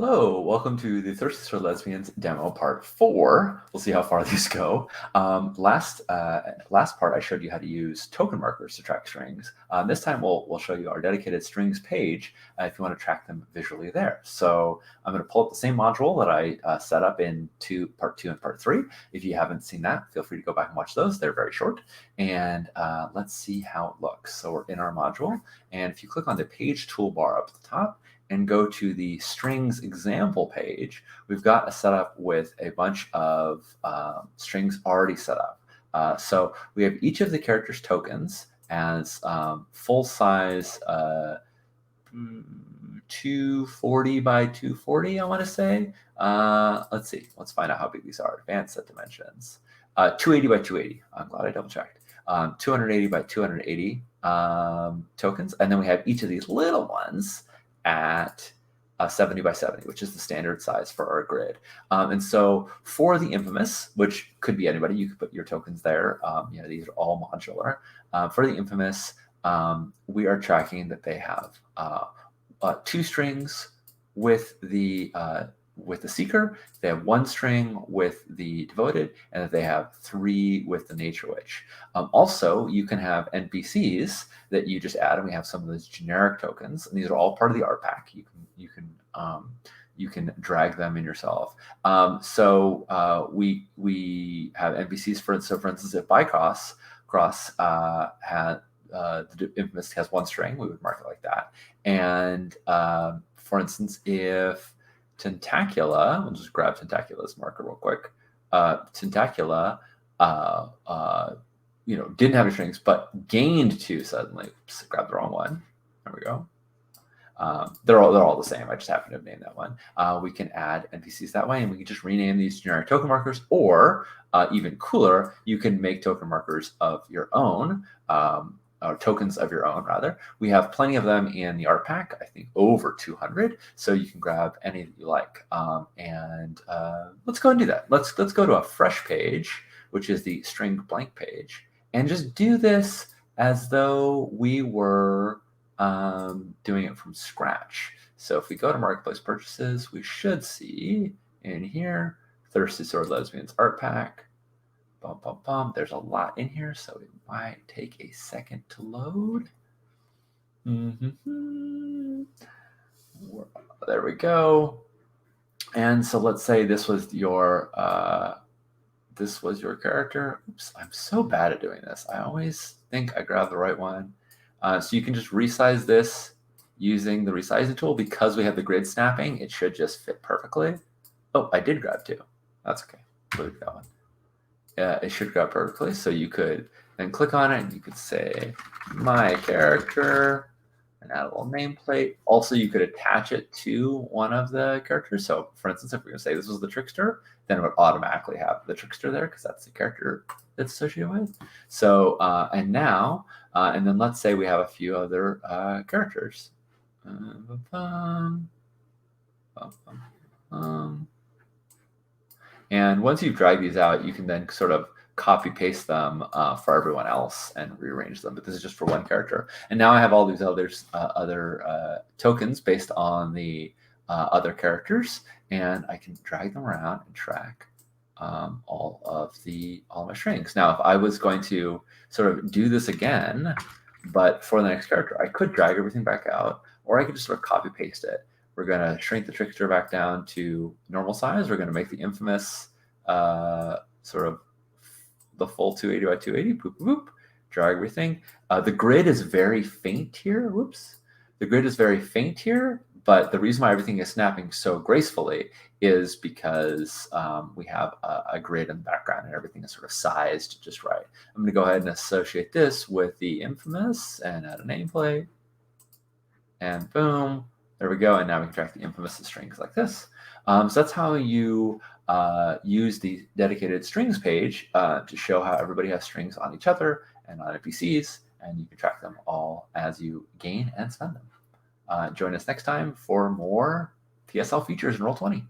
Hello, welcome to the Thirsty Sword Lesbians demo part 4. We'll see how far these go. Last part, I showed you how to use token markers to track strings. This time, we'll show you our dedicated strings page if you want to track them visually there. So I'm going to pull up the same module that I set up in part 2 and part 3. If you haven't seen that, feel free to go back and watch those. They're very short. And let's see how it looks. So we're in our module. And if you click on the page toolbar up at the top, and go to the strings example page, we've got a setup with a bunch of strings already set up. So we have each of the characters' tokens as full size 240 by 240, I want to say. Let's see. Let's find out how big these are. Advanced set dimensions. 280 by 280. I'm glad I double checked. 280 by 280 tokens. And then we have each of these little ones at 70 by 70, which is the standard size for our grid. And so for the infamous, which could be anybody, you could put your tokens there. These are all modular. For the infamous, we are tracking that they have 2 strings with the seeker, they have 1 string with the devoted, and that they have 3 with the nature witch. Also, you can have NPCs that you just add, and we have some of those generic tokens, and these are all part of the art pack. You can drag them in yourself. We have NPCs for instance, if Bycross had the infamous has 1 string, we would mark it like that. And for instance, if Tentacula, we'll just grab Tentacula's marker real quick. Tentacula, didn't have any strings, but gained 2 suddenly. Oops, grab the wrong one. There we go. They're all the same. I just happen to have named that one. We can add NPCs that way, and we can just rename these generic token markers, or even cooler, you can make token markers of your own. Or tokens of your own, rather. We have plenty of them in the art pack, I think over 200, so you can grab any that you like. Let's go and do that. Let's go to a fresh page, which is the string blank page, and just do this as though we were doing it from scratch. So if we go to Marketplace Purchases, we should see in here, Thirsty Sword Lesbians art pack. There's a lot in here, so it might take a second to load. There we go. And so let's say this was your character. Oops, I'm so bad at doing this. I always think I grab the right one. So you can just resize this using the resizing tool. Because we have the grid snapping, it should just fit perfectly. Oh, I did grab 2. That's okay. Load that one. It should grab perfectly. So you could then click on it and you could say my character and add a little nameplate. Also, you could attach it to one of the characters. So for instance, if we're going to say this was the trickster, then it would automatically have the trickster there because that's the character that's associated with. So and then let's say we have a few other characters. And once you've dragged these out, you can then sort of copy paste them for everyone else and rearrange them. But this is just for one character. And now I have all these other tokens based on the other characters, and I can drag them around and track all of my strings. Now, if I was going to sort of do this again, but for the next character, I could drag everything back out, or I could just sort of copy paste it. We're going to shrink the trickster back down to normal size. We're going to make the infamous sort of the full 280 by 280. Boop, boop, boop. Drag everything. The grid is very faint here. Whoops. The grid is very faint here, but the reason why everything is snapping so gracefully is because we have a grid in the background and everything is sort of sized just right. I'm going to go ahead and associate this with the infamous and add a nameplate. And boom. There we go, and now we can track the infamous strings like this. So that's how you use the dedicated strings page to show how everybody has strings on each other and on NPCs, and you can track them all as you gain and spend them. Join us next time for more TSL features in Roll20.